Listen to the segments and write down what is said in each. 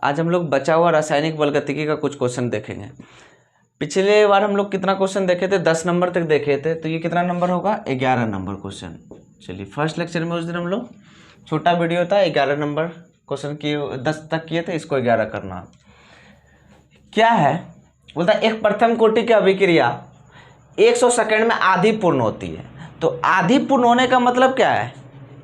आज हम लोग बचा हुआ रासायनिक बलगतिकी का कुछ क्वेश्चन देखेंगे। पिछले बार हम लोग कितना क्वेश्चन देखे थे, 10 नंबर तक देखे थे, तो ये कितना नंबर होगा, 11 नंबर क्वेश्चन। चलिए फर्स्ट लेक्चर में उस दिन हम लोग छोटा वीडियो था, 11 नंबर क्वेश्चन किए, 10 तक किए थे, इसको 11 करना। क्या है बोलता है, एक प्रथम कोटि की अभिक्रिया 100 सेकेंड में आधी पूर्ण होती है। तो आधी पूर्ण होने का मतलब क्या है,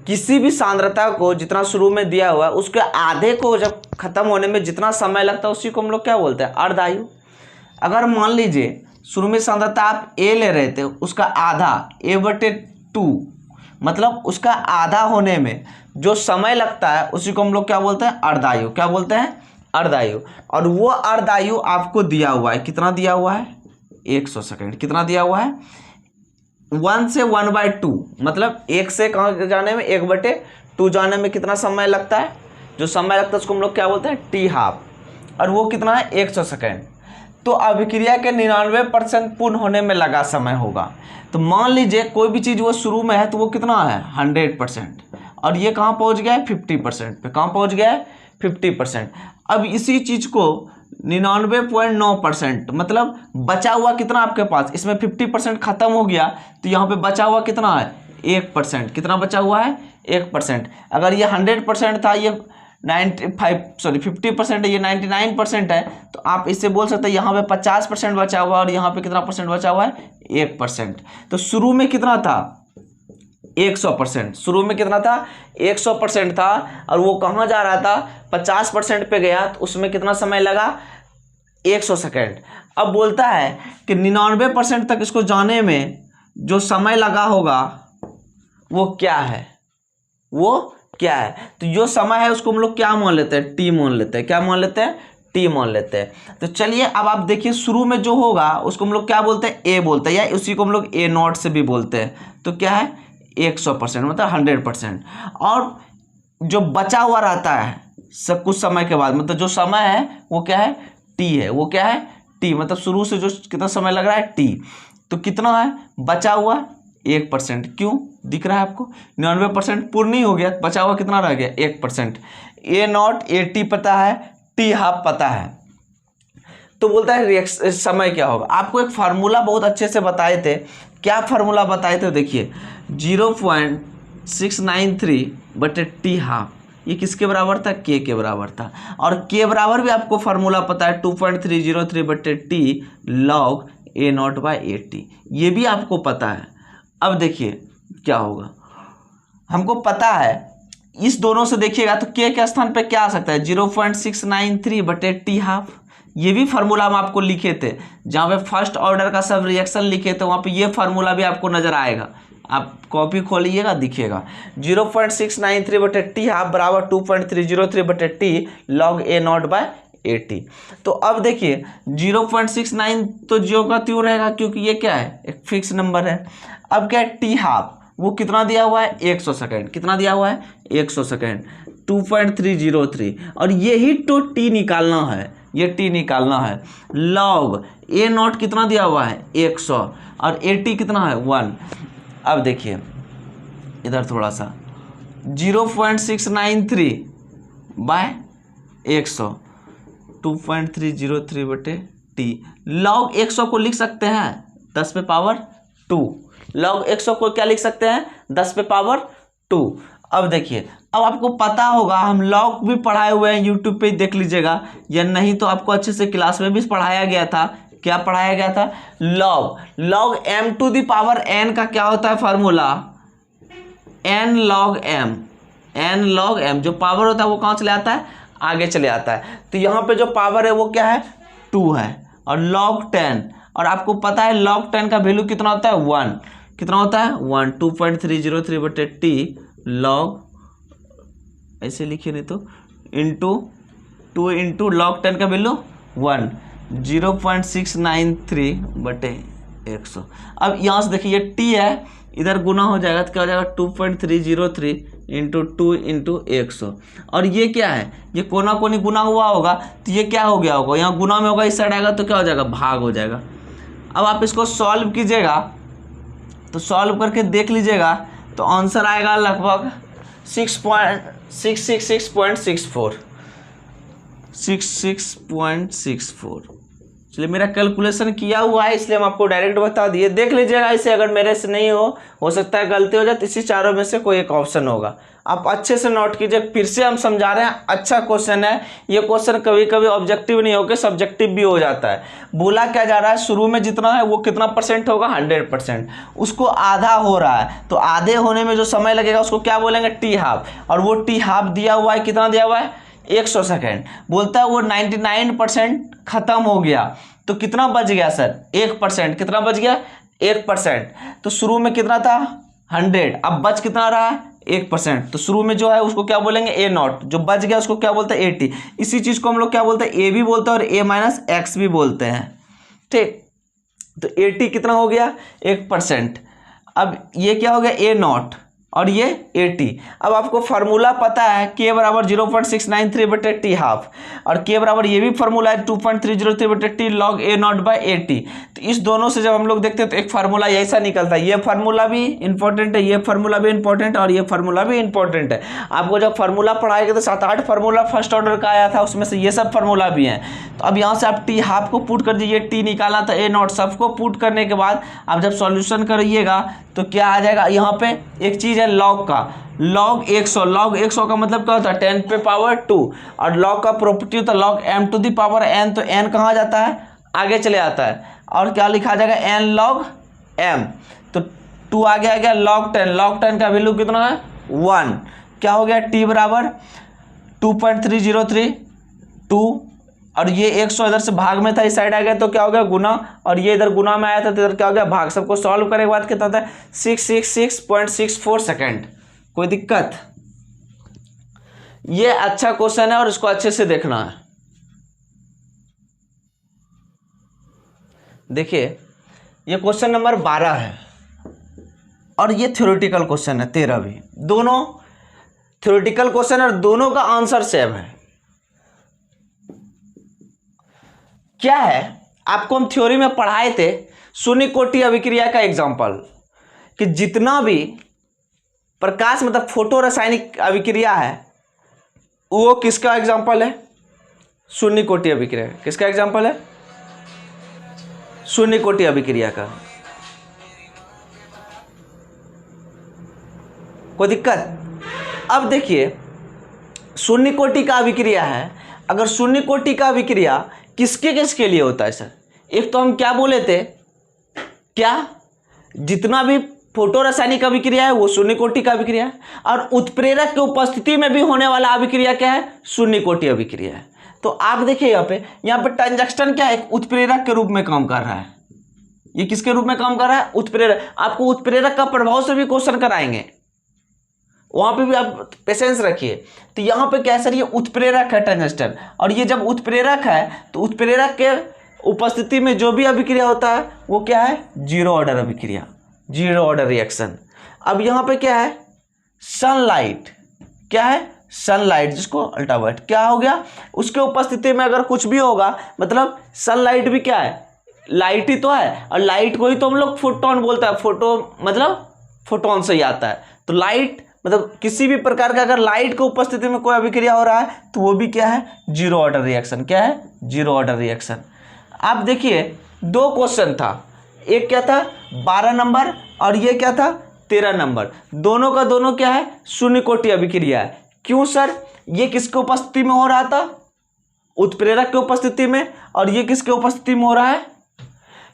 किसी भी सांद्रता को जितना शुरू में दिया हुआ है उसके आधे को जब खत्म होने में जितना समय लगता है उसी को हम लोग क्या बोलते हैं, अर्धायु। अगर मान लीजिए शुरू में सांद्रता आप ए ले रहे थे, उसका आधा A/2 मतलब उसका आधा होने में जो समय लगता है उसी को हम लोग क्या बोलते हैं, अर्धायु। क्या बोलते हैं, अर्धायु। और वो अर्धायु आपको दिया हुआ है, कितना दिया हुआ है, 100 सेकेंड। कितना दिया हुआ है, 1 से 1/2 मतलब 1 से कहाँ जाने में 1/2 जाने में कितना समय लगता है, जो समय लगता है उसको हम लोग क्या बोलते हैं, T12। और वो कितना है, 100 सेकेंड। तो अभिक्रिया के 99% पूर्ण होने में लगा समय होगा। तो मान लीजिए कोई भी चीज़ वो शुरू में है तो वो कितना है, 100%, और ये कहाँ पहुँच गया है, 50% पे। कहाँ पहुँच गया है, 50%। अब इसी चीज़ को 99.9% मतलब बचा हुआ कितना आपके पास, इसमें 50% खत्म हो गया तो यहाँ पे बचा हुआ कितना है, 1%। कितना बचा हुआ है, 1%। अगर ये 100% था, ये 50% है, ये 99% है, तो आप इससे बोल सकते हैं यहाँ पे 50% बचा हुआ है और यहाँ पे कितना परसेंट बचा हुआ है, 1%। तो शुरू में कितना था, 100%। शुरू में कितना था, 100% था, और वो कहाँ जा रहा था, 50% पे गया, तो उसमें कितना समय लगा, 100 सेकेंड। अब बोलता है कि 99% तक इसको जाने में जो समय लगा होगा वो क्या है, वो क्या है। तो जो समय है उसको हम लोग क्या मान लेते हैं, टी मान लेते हैं। क्या मान लेते हैं, टी मान लेते हैं। तो चलिए अब आप देखिए शुरू में जो होगा उसको हम लोग क्या बोलते हैं, ए बोलते हैं, या उसी को हम लोग A0 से भी बोलते हैं। तो क्या है, 100% मतलब 100%। और जो बचा हुआ रहता है सब कुछ समय के बाद, मतलब जो समय है वो क्या है, टी है। वो क्या है, टी मतलब शुरू से जो कितना समय लग रहा है, टी। तो कितना है बचा हुआ, 1%। क्यों दिख रहा है आपको, 99% पूर्ण नहीं हो गया, बचा हुआ कितना रह गया, 1%। A0 AT पता है, T12 पता है। तो बोलता है समय क्या होगा। आपको एक फार्मूला बहुत अच्छे से बताए थे। क्या फार्मूला बताए थे, देखिए 0.693/T12 ये किसके बराबर था, K के बराबर था। और K बराबर भी आपको फार्मूला पता है, 2.303/T log A0/AT, ये भी आपको पता है। अब देखिए क्या होगा, हमको पता है इस दोनों से देखिएगा तो K के स्थान पे क्या आ सकता है, 0.693/T12। ये भी फार्मूला हम आपको लिखे थे, जहाँ पे फर्स्ट ऑर्डर का सब रिएक्शन लिखे थे वहाँ पे ये फार्मूला भी आपको नजर आएगा। आप कॉपी खोलिएगा दिखेगा, 0.693/T12 बराबर 2.303/T log A0/AT। तो अब देखिए 0.69 तो ज्यों का त्यों रहेगा, क्योंकि ये क्या है, एक फिक्स नंबर है। अब क्या है, T12 वो कितना दिया हुआ है, 100 सेकेंड। कितना दिया हुआ है, 100 सेकेंड, 2.303। और यही तो T निकालना है, ये T निकालना है। log A0 कितना दिया हुआ है, 100, और AT कितना है, 1। अब देखिए इधर थोड़ा सा, 0.693/100 2.303/T log 100 को लिख सकते हैं 10 पे पावर 2। log 100 को क्या लिख सकते हैं, 10 पे पावर 2। अब देखिए, अब आपको पता होगा, हम log भी पढ़ाए हुए हैं, यूट्यूब पे देख लीजिएगा, या नहीं तो आपको अच्छे से क्लास में भी पढ़ाया गया था। क्या पढ़ाया गया था, log m⁴n का क्या होता है फार्मूला, n log m। जो पावर होता है वो कहाँ चले आता है, आगे चले आता है। तो यहाँ पे जो पावर है वो क्या है, 2 है। और log 10, और आपको पता है log 10 का वैल्यू कितना होता है, 1। कितना होता है, 1। 2.303/T log, ऐसे लिखिए नहीं तो, इंटू 2 इंटू log 10 का वैल्यू 1, 0.693/100। अब यहाँ से देखिए ये T है, इधर गुना हो जाएगा तो क्या हो जाएगा, 2.303 इंटू 2 इंटू 100। और ये क्या है, ये कोना कोनी गुना हुआ होगा तो ये क्या हो गया होगा, यहाँ गुना में होगा, इस साइड आएगा तो क्या हो जाएगा, भाग हो जाएगा। अब आप इसको सॉल्व कीजिएगा, तो सॉल्व करके देख लीजिएगा तो आंसर आएगा लगभग 6.666.64। 66.64। चलिए मेरा कैलकुलेशन किया हुआ है इसलिए हम आपको डायरेक्ट बता दिए, देख लीजिएगा इसे, अगर मेरे से नहीं हो सकता है गलती हो जाए, तो इसी चारों में से कोई एक ऑप्शन होगा। आप अच्छे से नोट कीजिए, फिर से हम समझा रहे हैं, अच्छा क्वेश्चन है ये क्वेश्चन, कभी कभी ऑब्जेक्टिव नहीं होकर सब्जेक्टिव भी हो जाता है। बोला क्या जा रहा है, शुरू में जितना है वो कितना परसेंट होगा, 100%, उसको आधा हो रहा है, तो आधे होने में जो समय लगेगा उसको क्या बोलेंगे, टी हाफ, और वो टी हाफ दिया हुआ है, कितना दिया हुआ है, 100 सेकेंड। बोलता है वो 99% खत्म हो गया, तो कितना बच गया सर, 1%, कितना बच गया, 1%, तो शुरू में कितना था 100, अब बच कितना रहा है, 1%, तो शुरू में जो है उसको क्या बोलेंगे, ए नॉट, जो बच गया उसको क्या बोलते हैं, 80। इसी चीज को हम लोग क्या बोलते हैं, ए भी बोलते हैं और ए माइनस एक्स भी बोलते हैं, ठीक। तो 80 कितना हो गया, 1%। अब ये क्या हो गया, ए नॉट, और ये 80। अब आपको फार्मूला पता है, के बराबर 0.693 बटे टी हाफ, और के बराबर ये भी फार्मूला है 2.303 बटे T log A not by 80। तो इस दोनों से जब हम लोग देखते हैं तो एक फार्मूला ऐसा निकलता है, ये फार्मूला भी इंपॉर्टेंट है, ये फार्मूला भी इंपॉर्टेंट है, और ये फार्मूला भी इंपॉर्टेंट है। आपको जब फार्मूला पढ़ाएंगे तो 7-8 फार्मूला फर्स्ट ऑर्डर का आया था, उसमें से ये सब फार्मूला भी हैं। तो अब यहाँ से आप टी हाफ को पुट कर दीजिए, टी निकाला था ए नॉट, सबको पुट करने के बाद आप जब सॉल्यूशन करिएगा तो क्या आ जाएगा, यहाँ पे एक चीज़ है लॉग का, लॉग 100, लॉग 100 का मतलब क्या होता है, 10 पे पावर 2, और लॉग का प्रॉपर्टी होता है log m to the power n, तो n कहाँ जाता है, आगे चले जाता है, और क्या लिखा जाएगा, n log m, तो 2 आगे आ गया, log 10, log 10 का वैल्यू कितना है, 1, क्या हो गया, t बराबर 2.303 2, और ये 100 इधर से भाग में था, इस साइड आ गया तो क्या हो गया, गुना, और ये इधर गुना में आया था तो इधर क्या हो गया, भाग। सबको सॉल्व करने के बाद कितना था, 666.64 सेकेंड। कोई दिक्कत, ये अच्छा क्वेश्चन है और इसको अच्छे से देखना है। देखिए ये क्वेश्चन नंबर 12 है और ये थ्योरेटिकल क्वेश्चन है, 13 भी, दोनों थ्योरेटिकल क्वेश्चन और दोनों का आंसर सेम है। क्या है, आपको हम थ्योरी में पढ़ाए थे शून्य कोटि अभिक्रिया का एग्जांपल, कि जितना भी प्रकाश मतलब फोटो रासायनिक अभिक्रिया है वो किसका एग्जांपल है, शून्य कोटि अभिक्रिया। किसका एग्जांपल है, शून्य कोटि अभिक्रिया का। कोई दिक्कत। अब देखिए शून्य कोटि का अभिक्रिया है, अगर शून्य कोटि का अभिक्रिया किसके किसके लिए होता है सर, एक तो हम क्या बोले थे, क्या जितना भी फोटो रासायनिक अभिक्रिया है वो शून्य कोटि का अभिक्रिया है, और उत्प्रेरक की उपस्थिति में भी होने वाला अभिक्रिया क्या है, शून्य कोटि अभिक्रिया है। तो आप देखिए यहाँ पे टंजस्टन क्या है, एक उत्प्रेरक के रूप में काम कर रहा है। ये किसके रूप में काम कर रहा है, उत्प्रेरक। आपको उत्प्रेरक का प्रभाव से भी क्वेश्चन कराएंगे, वहां पे भी आप पेशेंस रखिए। तो यहाँ पे क्या है सर, ये उत्प्रेरक है टंजस्टन, और ये जब उत्प्रेरक है तो उत्प्रेरक के उपस्थिति में जो भी अभिक्रिया होता है वो क्या है, जीरो ऑर्डर अभिक्रिया, जीरो ऑर्डर रिएक्शन। अब यहाँ पे क्या है, सनलाइट, क्या है, सनलाइट, जिसको अल्ट्रावायलेट, क्या हो गया, उसके उपस्थिति में अगर कुछ भी होगा, मतलब सनलाइट भी क्या है, लाइट ही तो है, और लाइट को ही तो हम लोग फोटोन बोलते हैं, फोटो मतलब फोटोन से ही आता है। तो लाइट मतलब किसी भी प्रकार का अगर लाइट की उपस्थिति में कोई अभिक्रिया हो रहा है तो वो भी क्या है, जीरो ऑर्डर रिएक्शन। क्या है, जीरो ऑर्डर रिएक्शन। आप देखिए दो क्वेश्चन था, एक क्या था 12 नंबर और ये क्या था 13 नंबर, दोनों का दोनों क्या है, शून्य कोटि अभिक्रिया है। क्यों सर, ये किसके उपस्थिति में हो रहा था, उत्प्रेरक के उपस्थिति में, और ये किसके उपस्थिति में हो रहा है,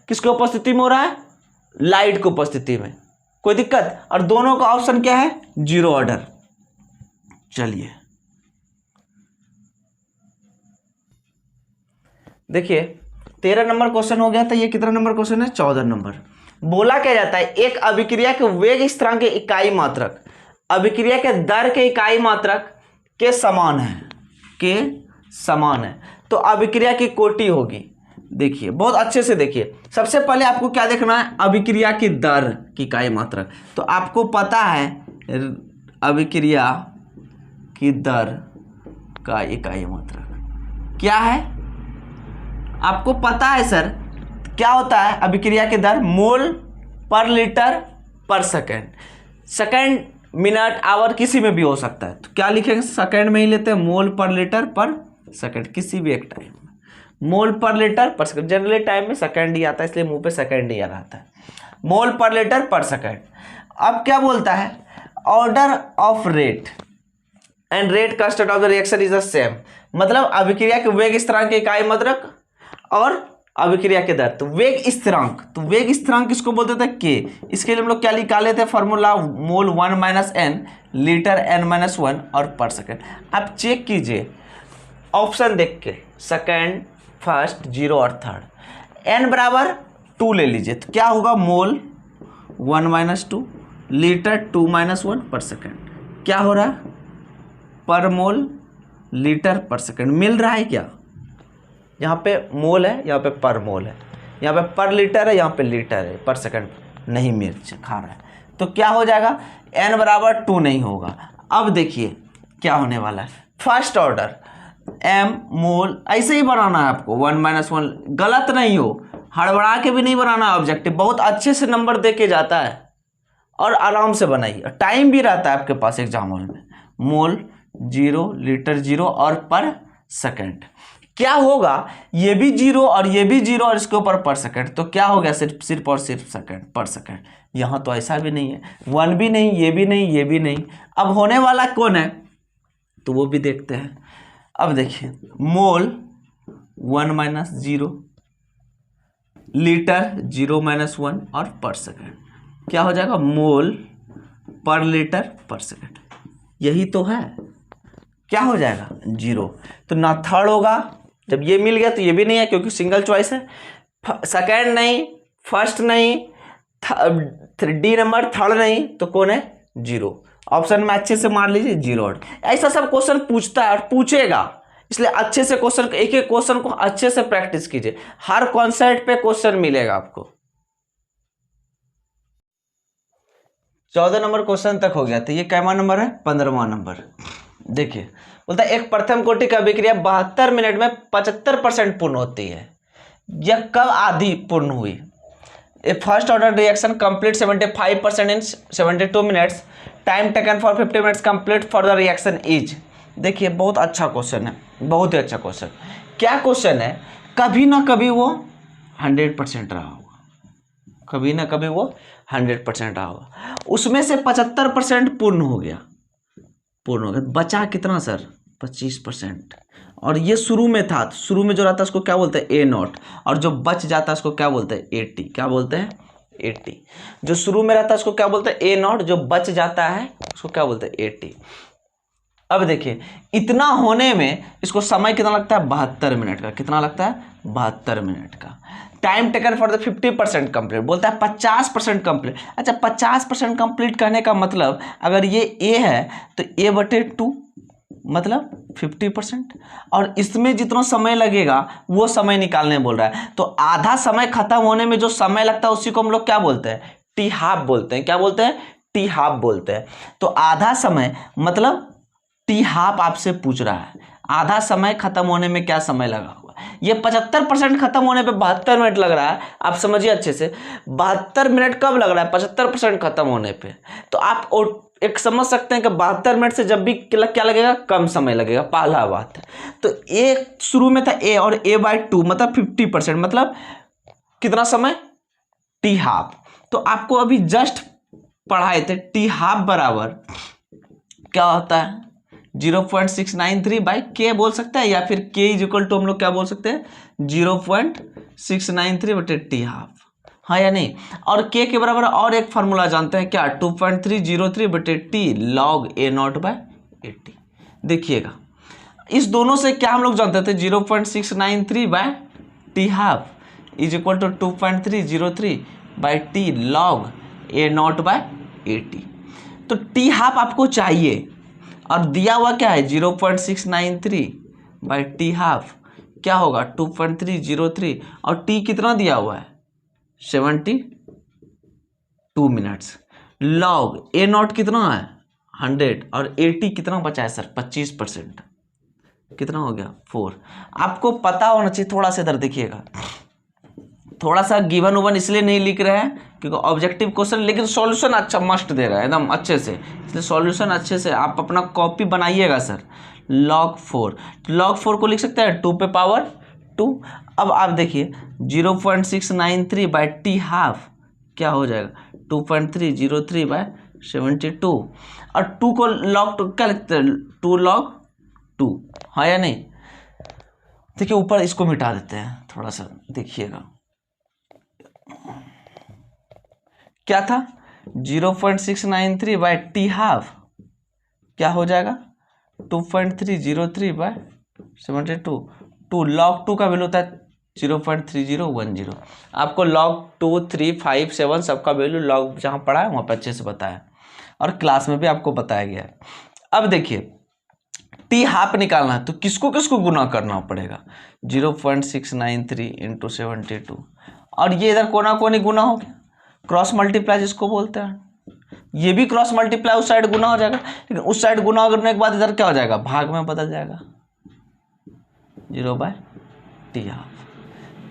किसके उपस्थिति में हो रहा है, लाइट की उपस्थिति में। कोई दिक्कत, और दोनों का ऑप्शन क्या है, जीरो ऑर्डर। चलिए देखिए 13 नंबर क्वेश्चन हो गया था, ये कितना नंबर क्वेश्चन है, 14 नंबर। बोला क्या जाता है, एक अभिक्रिया के वेग स्थिरांक के इकाई मात्रक अभिक्रिया के दर के इकाई मात्रक के समान है, के समान है, तो अभिक्रिया की कोटि होगी। देखिए बहुत अच्छे से देखिए, सबसे पहले आपको क्या देखना है, अभिक्रिया की दर की इकाई मात्रक। तो आपको पता है अभिक्रिया की दर का इकाई मात्रक क्या है, आपको पता है सर क्या होता है अभिक्रिया की दर, मोल पर लीटर पर सेकेंड, सेकेंड मिनट आवर किसी में भी हो सकता है। तो क्या लिखेंगे, सेकेंड में ही लेते हैं, मोल पर लीटर पर सेकंड, किसी भी एक टाइम में। मोल पर लीटर पर सेकंड, जनरली टाइम में सेकंड ही आता है, इसलिए मुंह पे सेकंड ही आ रहा है। मोल पर लीटर पर सेकंड। अब क्या बोलता है, order of rate and rate constant of the reaction is the same, मतलब अभिक्रिया के वेग स्थिरांक की इकाई मात्रक और अभिक्रिया के दर। तो वेग स्थिरांक, तो वेग स्थिरांक किसको बोलते थे, के। इसके लिए हम लोग क्या निकाले थे फॉर्मूला, मोल 1 minus n, litre n minus 1 और पर सेकेंड। आप चेक कीजिए ऑप्शन देख के, सेकेंड, फर्स्ट, जीरो और थर्ड। n बराबर 2 ले लीजिए, तो क्या होगा, मोल 1 माइनस 2, लीटर 2 माइनस 1 पर सेकेंड। क्या हो रहा है, पर मोल लीटर पर सेकेंड मिल रहा है क्या, यहाँ पे मोल है, यहाँ पे पर मोल है, यहाँ पे पर लीटर है, यहाँ पे लीटर है, पर सेकंड नहीं मिल खा रहा है। तो क्या हो जाएगा, n बराबर 2 नहीं होगा। अब देखिए क्या होने वाला है, फर्स्ट ऑर्डर m मोल, ऐसे ही बनाना है आपको, 1 माइनस 1, गलत नहीं हो, हड़बड़ा के भी नहीं बनाना है ऑब्जेक्टिव, बहुत अच्छे से नंबर दे के जाता है और आराम से बनाइए, टाइम भी रहता है आपके पास एग्जाम हॉल में। मोल 0, लीटर 0 और पर सेकंड। क्या होगा, ये भी 0 और ये भी 0 और इसके ऊपर पर सेकंड, तो क्या हो गया, सिर्फ और सिर्फ सेकंड पर सेकंड। यहाँ तो ऐसा भी नहीं है, 1 भी नहीं, ये भी नहीं, ये भी नहीं। अब होने वाला कौन है, तो वो भी देखते हैं। अब देखिए मोल 1 माइनस 0, लीटर 0 माइनस 1 और पर सेकंड। क्या हो जाएगा, मोल पर लीटर पर सेकंड, यही तो है। क्या हो जाएगा, 0। तो ना थर्ड होगा, जब ये मिल गया तो ये भी नहीं है क्योंकि सिंगल चॉइस है। सेकंड नहीं, फर्स्ट नहीं, डी नंबर थर्ड नहीं, तो कौन है, 0। ऑप्शन में अच्छे से मार लीजिए 0। ऐसा सब क्वेश्चन पूछता है और पूछेगा, इसलिए अच्छे से क्वेश्चन, एक एक क्वेश्चन को अच्छे से प्रैक्टिस कीजिए, हर कॉन्सेप्ट पे क्वेश्चन मिलेगा आपको। 14 नंबर क्वेश्चन तक हो गया, तो ये कैमा नंबर है, 15वां नंबर। देखिए बोलता है एक प्रथम कोटि का अभिक्रिया 72 मिनट में 75% पूर्ण होती है, यह कब आधी पूर्ण हुई। A first order reaction complete 75% in 72 minutes, time taken for 50 minutes complete for the reaction is. देखिए बहुत अच्छा क्वेश्चन है, बहुत ही अच्छा क्वेश्चन। क्या क्वेश्चन है, कभी ना कभी वो 100% रहा होगा, कभी ना कभी वो 100% रहा होगा, उसमें से 75% पूर्ण हो गया, बचा कितना सर, 25%। और ये शुरू में था, शुरू में जो रहता है उसको क्या बोलते हैं, A0, और जो बच जाता है उसको क्या बोलते हैं, 80। क्या बोलते हैं, 80। जो शुरू में रहता है उसको क्या बोलते हैं, A0, जो बच जाता है उसको क्या बोलते हैं, 80। अब देखिए इतना होने में इसको समय कितना लगता है, 72 मिनट का। कितना लगता है, 72 मिनट का। Time taken for the 50% complete, बोलता है 50% कंप्लीट। अच्छा 50% कंप्लीट करने का मतलब, अगर ये A है तो A/2 मतलब 50%, और इसमें जितना समय लगेगा वो समय निकालने बोल रहा है। तो आधा समय खत्म होने में जो समय लगता है उसी को हम लोग क्या बोलते हैं, टी हाफ बोलते हैं। क्या बोलते हैं, टी हाफ बोलते हैं। तो आधा समय मतलब टी हाफ आपसे पूछ रहा है, आधा समय खत्म होने में क्या समय लगा हुआ। ये 75% खत्म होने पे 72 मिनट लग रहा है, आप समझिए अच्छे से। 72 मिनट कब लग रहा है, 75% खत्म होने पे। तो आप एक समझ सकते हैं कि 72 मिनट से जब भी क्या लगेगा, कम समय लगेगा, पहला बात है। तो एक शुरू में था A, और A/2 मतलब 50%, मतलब कितना समय, टी हाफ। तो आपको अभी जस्ट पढ़ाए थे, टी हाफ बराबर क्या होता है, 0.693/K बोल सकते हैं, या फिर K = हम लोग क्या बोल सकते हैं, 0.693/T हाफ। हाँ या नहीं। और K के बराबर और एक फार्मूला जानते हैं क्या, 2.303/T log A0/80। देखिएगा इस दोनों से क्या हम लोग जानते थे, 0.693/T half = 2.303/T log A0/80। तो T हाफ आपको चाहिए, और दिया हुआ क्या है, 0.693/T हाफ क्या होगा, 2.303, और T कितना दिया हुआ है, 72 मिनट्स। लॉग A0 कितना है, 100, और 80 कितना बचा है सर, 25%। कितना हो गया, 4। आपको पता होना चाहिए, थोड़ा सा इधर देखिएगा, थोड़ा सा गिवन उवन इसलिए नहीं लिख रहे हैं क्योंकि ऑब्जेक्टिव क्वेश्चन, लेकिन सॉल्यूशन अच्छा मस्ट दे रहा है एकदम अच्छे से, इसलिए सॉल्यूशन अच्छे से आप अपना कॉपी बनाइएगा सर, log 4, log 4 को लिख सकते हैं 2 पे पावर 2। अब आप देखिए 0.693 बाई टी हाफ क्या हो जाएगा 2.303 बाई 72, और 2 को log 2 क्या लिखते हैं 2 log 2, हाँ या नहीं। देखिए ऊपर इसको मिटा देते हैं थोड़ा सा, देखिएगा क्या था 0.693 बाई टी हाफ क्या हो जाएगा 2.303 बाई 72, 2 log 2 का वैल्यू होता है 0.3010। आपको log 2, 3, 5, 7 सबका वैल्यू log जहाँ पढ़ा है वहाँ पर अच्छे से बताया और क्लास में भी आपको बताया गया है। अब देखिए टी हाफ निकालना है तो किसको किसको गुना करना पड़ेगा 0.693 इंटू 72, और ये इधर कोना कोनी गुना हो गया, क्रॉस मल्टीप्लाई जिसको बोलते हैं, ये भी क्रॉस मल्टीप्लाई उस साइड गुना हो जाएगा, लेकिन उस साइड गुना करने के बाद इधर क्या हो जाएगा भाग में बदल जाएगा 0 बाय टी हाफ।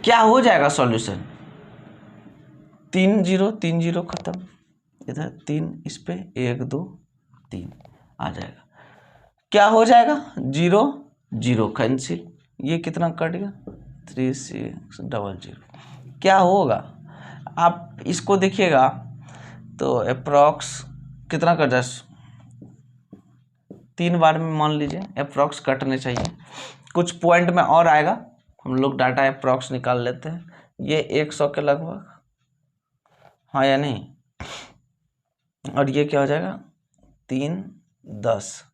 क्या हो जाएगा सॉल्यूशन 3 0 खत्म, इधर 3 इस पे 1 2 3 आ जाएगा। क्या हो जाएगा 0 0 कैंसिल, ये कितना कट गया 3600। क्या होगा आप इसको देखिएगा तो अप्रॉक्स कितना कट जाए 3 बार में मान लीजिए अप्रॉक्स कटने चाहिए, कुछ पॉइंट में और आएगा, हम लोग डाटा अप्रॉक्स निकाल लेते हैं, ये 100 के लगभग, हाँ या नहीं, और ये क्या हो जाएगा 3 10,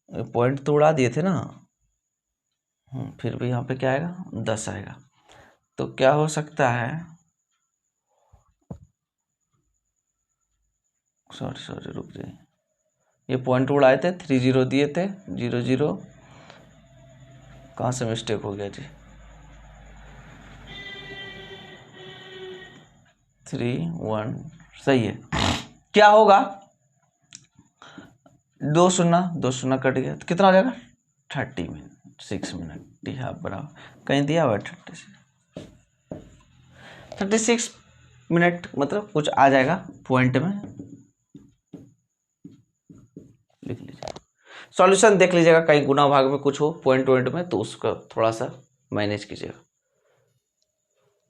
पॉइंट तो उड़ा दिए थे ना, फिर भी यहाँ पे क्या आएगा 10 आएगा। तो क्या हो सकता है सॉरी रुक जाइए, ये पॉइंट उड़ाए थे 30 दिए थे 00, कहाँ से मिस्टेक हो गया जी 3 1 सही है। क्या होगा 2 0 कट गया तो कितना हो जाएगा 36 मिनट, टी हाफ बराबर कहीं दिया हुआ 36 मिनट, मतलब कुछ आ जाएगा पॉइंट में, लिख लीजिए सॉल्यूशन देख लीजिएगा, कहीं गुना भाग में कुछ हो पॉइंट में तो उसका थोड़ा सा मैनेज कीजिएगा।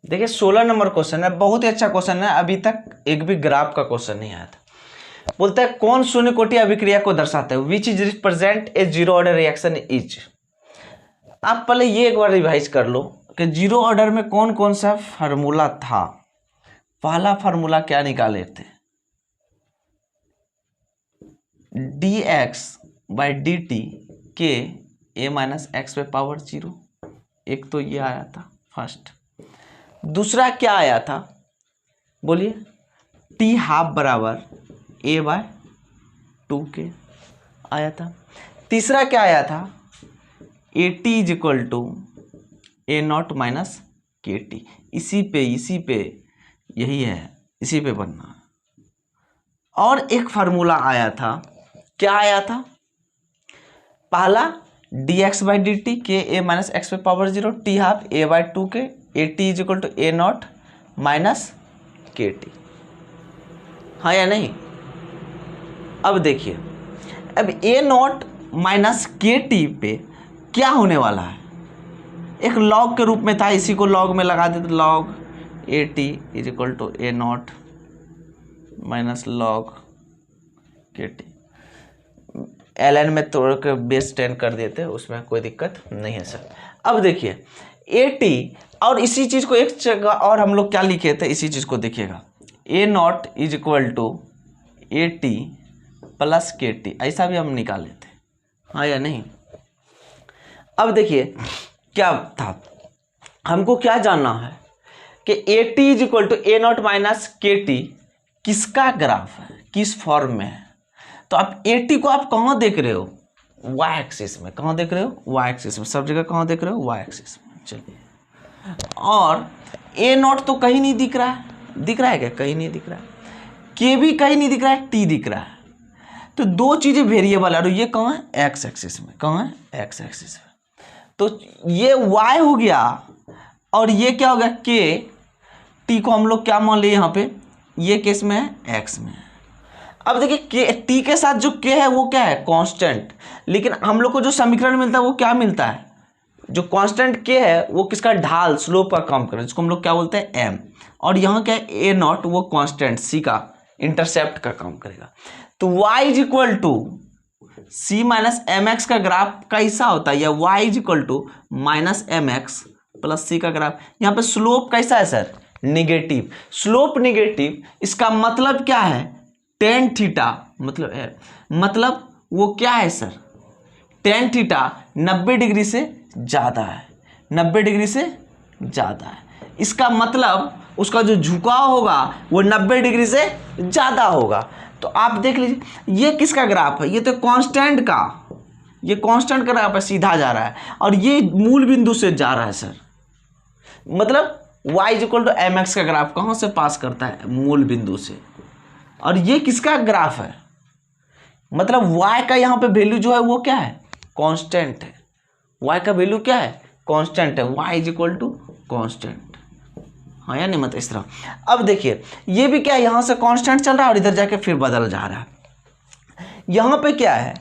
देखिए 16 नंबर क्वेश्चन है, बहुत ही अच्छा क्वेश्चन है, अभी तक एक भी ग्राफ का क्वेश्चन नहीं आया था। बोलता है कौन शून्य कोटि अभिक्रिया को दर्शाता है, which is represent a zero order reaction is. आप पहले ये एक बार रिवाइज कर लो कि जीरो ऑर्डर में कौन कौन सा फार्मूला था। पहला फार्मूला क्या निकाले थे dx बाई डी टी के a माइनस एक्स पे पावर 0, एक तो ये आया था फर्स्ट। दूसरा क्या आया था बोलिए टी हाफ बराबर a बाय 2 के आया था। तीसरा क्या आया था a t is equal to a naught minus k t, इसी पे यही है, इसी पे बनना। और एक फार्मूला आया था, क्या आया था पहला dx by d t k a minus x पे power 0 t half a by 2 के a t is equal to a naught minus k t, हाँ या नहीं। अब देखिए अब a naught minus k t पे क्या होने वाला है, एक लॉग के रूप में था, इसी को लॉग में लगा देते, log a t is equal to a naught minus log k t, l n में तोड़ के बेस 10 कर देते, उसमें कोई दिक्कत नहीं है सर। अब देखिए ए टी और इसी चीज़ को एक जगह और हम लोग क्या लिखे थे, इसी चीज़ को देखिएगा A naught is equal to A T plus K T, ऐसा भी हम निकाले थे, हाँ या नहीं। अब देखिए क्या था, हमको क्या जानना है कि a t is equal to a naught minus k t किसका ग्राफ है, किस फॉर्म में है। तो आप ए टी को आप कहाँ देख रहे हो, वाई एक्सिस में, कहाँ देख रहे हो वाई एक्सिस में, सब जगह कहाँ देख रहे हो वाई एक्सिस में। चलिए और ए नॉट तो कहीं नहीं दिख रहा है, दिख रहा है क्या, कहीं नहीं दिख रहा है, के भी कहीं नहीं दिख रहा है, टी दिख रहा है। तो दो चीज़ें वेरिएबल है, और ये कहाँ है एक्स एक्सिस में, कहाँ है एक्स एक्सिस में। तो ये y हो गया और ये क्या हो गया k, t को हम लोग क्या मान लिए यहाँ पे, ये केस में है x में है। अब देखिए के टी के साथ जो के है वो क्या है, कांस्टेंट, लेकिन हम लोग को जो समीकरण मिलता है वो क्या मिलता है, जो कांस्टेंट के है वो किसका, ढाल स्लोप का काम कर रहा है, जिसको हम लोग क्या बोलते हैं एम, और यहाँ क्या है ए नॉट, वो कांस्टेंट सी का इंटरसेप्ट का काम करेगा। तो y is equal to C minus M x का ग्राफ कैसा होता है, या y is equal to minus M X plus C का ग्राफ। यहाँ पे स्लोप कैसा है सर, निगेटिव, स्लोप निगेटिव, इसका मतलब क्या है, टेन थीटा, मतलब वो क्या है सर, टेन थीटा 90 डिग्री से ज़्यादा है, 90 डिग्री से ज़्यादा है, इसका मतलब उसका जो झुकाव होगा वो 90 डिग्री से ज़्यादा होगा। तो आप देख लीजिए ये किसका ग्राफ है, ये तो कांस्टेंट का, ये कांस्टेंट का ग्राफ है, सीधा जा रहा है, और ये मूल बिंदु से जा रहा है सर, मतलब y is equal to m x का ग्राफ कहाँ से पास करता है, मूल बिंदु से, और ये किसका ग्राफ है, मतलब y का यहाँ पे वैल्यू जो है वो क्या है, कांस्टेंट है, y का वैल्यू क्या है, कांस्टेंट है, y is equal to constant, हाँ या नहीं, मतलब इस तरह। अब देखिए ये भी क्या है, यहाँ से कांस्टेंट चल रहा है और इधर जाके फिर बदल जा रहा है। यहाँ पे क्या है,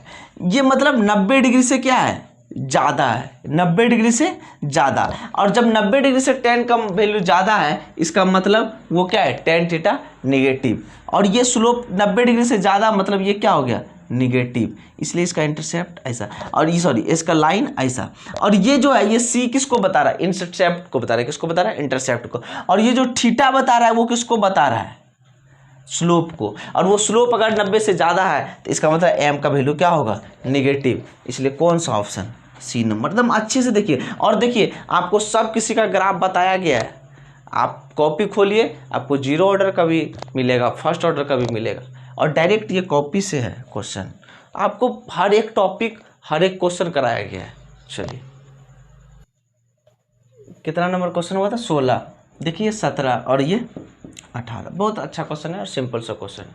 ये मतलब 90 डिग्री से क्या है, ज़्यादा है, 90 डिग्री से ज़्यादा, और जब 90 डिग्री से टेन का वैल्यू ज़्यादा है इसका मतलब वो क्या है, टेन थीटा निगेटिव, और ये स्लोप 90 डिग्री से ज़्यादा, मतलब ये क्या हो गया, निगेटिव, इसलिए इसका इंटरसेप्ट ऐसा, और ये सॉरी इसका लाइन ऐसा, और ये जो है ये सी किसको बता रहा है, इंटरसेप्ट को बता रहा है, किसको बता रहा है, इंटरसेप्ट को, और ये जो थीटा बता रहा है वो किसको बता रहा है, स्लोप को, और वो स्लोप अगर 90 से ज़्यादा है तो इसका मतलब एम का वैल्यू क्या होगा, निगेटिव, इसलिए कौन सा ऑप्शन, सी नंबर। एकदम अच्छे से देखिए, और देखिए आपको सब किसी का ग्राफ बताया गया है, आप कॉपी खोलिए, आपको जीरो ऑर्डर का भी मिलेगा, फर्स्ट ऑर्डर का भी मिलेगा, और डायरेक्ट ये कॉपी से है क्वेश्चन, आपको हर एक टॉपिक हर एक क्वेश्चन कराया गया है। चलिए कितना नंबर क्वेश्चन हुआ था, 16, देखिए 17 और ये 18, बहुत अच्छा क्वेश्चन है और सिंपल सा क्वेश्चन है।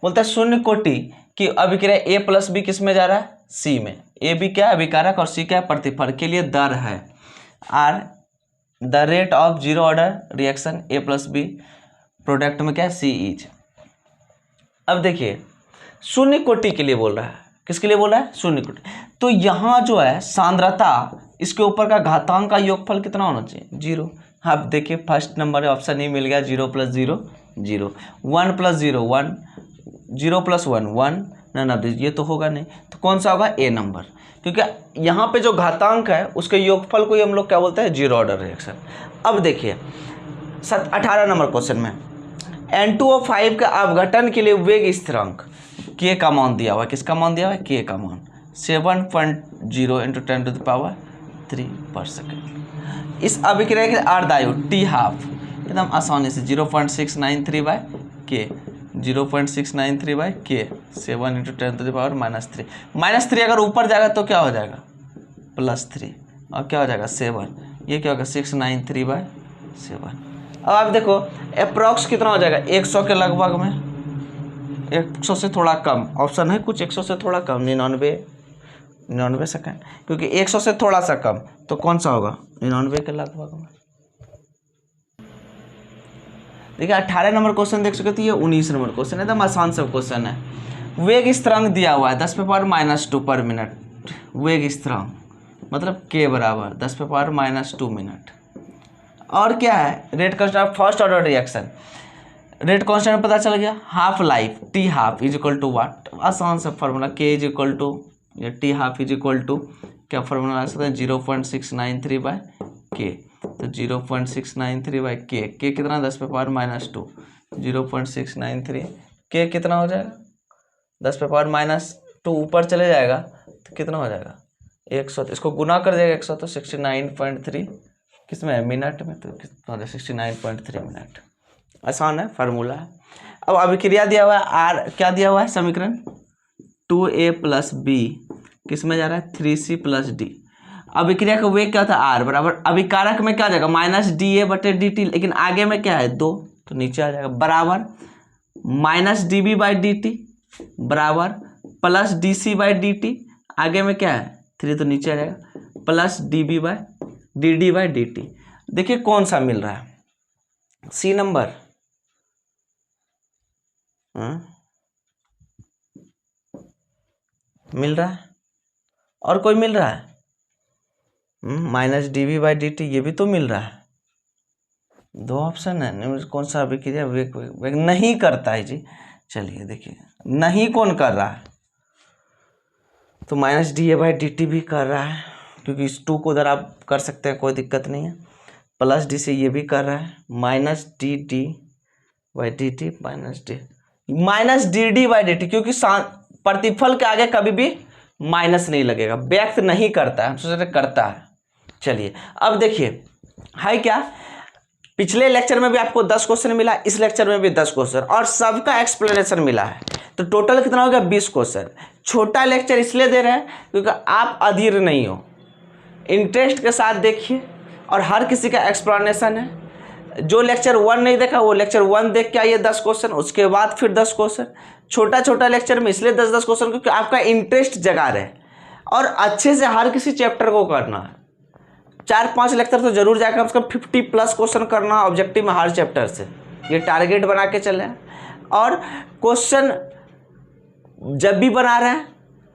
बोलता है शून्य कोटि की अभिक्रिया ए प्लस बी किस में जा रहा है, सी में, ए बी क्या है अभिकारक और सी क्या है प्रतिफल, के लिए दर है r, the rate of zero order reaction a plus b, product में क्या है सी इज। अब देखिए शून्य कोटि के लिए बोल रहा है, किसके लिए बोल रहा है, शून्य कोटि, तो यहाँ जो है सांद्रता, इसके ऊपर का घातांक का योगफल कितना होना चाहिए, 0। अब देखिए फर्स्ट नंबर ऑप्शन ही मिल गया, 0 + 0 0, 1 + 0 1, 0 + 1 1, ना ये तो होगा नहीं, तो कौन सा होगा, ए नंबर, क्योंकि यहाँ पे जो घातांक है उसके योगफल को ही हम लोग क्या बोलते हैं, जीरो ऑर्डर रिएक्शन। अब देखिए 18 नंबर क्वेश्चन में N2O5 के अपघटन के लिए वेग स्थिरांक के का मान दिया हुआ है, किसका मान दिया हुआ है, के का मान 7.0 × 10⁻³ इस अभिक्रिया के अर्धायु टी हाफ एकदम आसानी से 0.693/k 0.693/k 7 × 10⁻³ -3 अगर ऊपर जाएगा तो क्या हो जाएगा, +3, और क्या हो जाएगा 7, ये क्या होगा 693/7। अब आप देखो अप्रॉक्स कितना हो जाएगा, 100 के लगभग में, 100 से थोड़ा कम ऑप्शन है कुछ, 100 से थोड़ा कम 99 सेकेंड, क्योंकि 100 से थोड़ा सा कम तो कौन सा होगा, 99 के लगभग में। देखिए 18 नंबर क्वेश्चन देख सकते, ये 19 नंबर क्वेश्चन एकदम आसान सा क्वेश्चन है। वेग स्थिरांक दिया हुआ है 10⁻² पर मिनट, वेग स्थिरांक मतलब k बराबर 10⁻² मिनट, और क्या है rate constant, first order reaction, rate constant पता चल गया, half life t half is equal to what, आसान सा formula, k is equal to या t half is equal to क्या फॉर्मूला ला सकते हैं, 0.693/k, तो 0.693/k, के कितना 10⁻², 0.693, के कितना हो जाएगा 10⁻² ऊपर चले जाएगा तो कितना हो जाएगा 100, इसको गुना कर देगा 100 तो 69.3 किसमें है, मिनट में, तो कितना हो जाएगा 69.3 मिनट। आसान है, फार्मूला है। अब अभिक्रिया दिया हुआ है आर, क्या दिया हुआ है समीकरण, 2a + b किस में जा रहा है, 3c + d, अभिक्रिया का वेग क्या था आर बराबर, अभिकारक में क्या आ जाएगा -dA/dt, लेकिन आगे में क्या है 2 तो नीचे आ जाएगा, बराबर -dB/dt बराबर +dC/dt, आगे में क्या है 3 तो नीचे आ जाएगा, +dD/dt। देखिए कौन सा मिल रहा है, सी नंबर, मिल रहा है, और कोई मिल रहा है? माइनस dv/dt, ये भी तो मिल रहा है। दो ऑप्शन है, कौन सा अभिक्रिया वेग नहीं करता है जी। चलिए देखिए, नहीं कौन कर रहा है, तो माइनस dA/dt भी कर रहा है, क्योंकि इस 2 को उधर आप कर सकते हैं, कोई दिक्कत नहीं है। प्लस डी से ये भी कर रहा है, माइनस dd/dt माइनस dd/dt, क्योंकि प्रतिफल के आगे कभी भी माइनस नहीं लगेगा, व्यक्त नहीं करता है, हम सोच रहे करता है। चलिए अब देखिए है क्या, पिछले लेक्चर में भी आपको 10 क्वेश्चन मिला, इस लेक्चर में भी 10 क्वेश्चन, और सबका एक्सप्लेनेशन मिला है, तो टोटल कितना हो गया? 20 क्वेश्चन। छोटा लेक्चर इसलिए दे रहे हैं क्योंकि आप अधीर नहीं हो, इंटरेस्ट के साथ देखिए, और हर किसी का एक्सप्लेनेशन है। जो लेक्चर 1 नहीं देखा वो लेक्चर 1 देख के आइए 10 क्वेश्चन, उसके बाद फिर 10 क्वेश्चन। छोटा छोटा लेक्चर में इसलिए 10-10 क्वेश्चन क्योंकि आपका इंटरेस्ट जगा रहे, और अच्छे से हर किसी चैप्टर को करना है। 4-5 लेक्चर तो जरूर जाएगा, कम से कम 50+ क्वेश्चन करना ऑब्जेक्टिव में हर चैप्टर से, ये टारगेट बना के चले। और क्वेश्चन जब भी बना रहे हैं,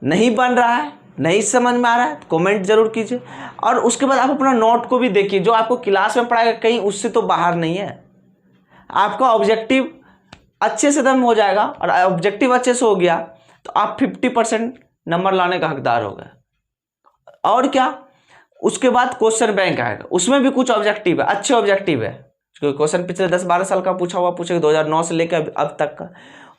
नहीं बन रहा है, नहीं समझ में आ रहा है, तो कमेंट जरूर कीजिए, और उसके बाद आप अपना नोट को भी देखिए, जो आपको क्लास में पढ़ाएगा कहीं उससे तो बाहर नहीं है। आपका ऑब्जेक्टिव अच्छे से दम हो जाएगा, और ऑब्जेक्टिव अच्छे से हो गया तो आप 50% नंबर लाने का हकदार हो गए। और क्या, उसके बाद क्वेश्चन बैंक आएगा, उसमें भी कुछ ऑब्जेक्टिव है, अच्छे ऑब्जेक्टिव है, क्योंकि क्वेश्चन पिछले 10-12 साल का पूछा हुआ पूछेगा, 2009 से लेकर अब तक का,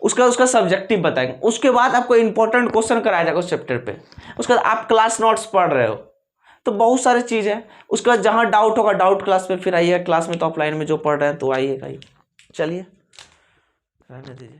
उसका सब्जेक्टिव बताएंगे। उसके बाद आपको इंपॉर्टेंट क्वेश्चन कराया जाएगा उस चैप्टर पे, उसके बाद आप क्लास नोट्स पढ़ रहे हो, तो बहुत सारी चीज़ है। उसके बाद जहाँ डाउट होगा डाउट क्लास में फिर आइए, क्लास में तो ऑफलाइन में जो पढ़ रहे हैं तो आइएगा ही। चलिए रहने दीजिए।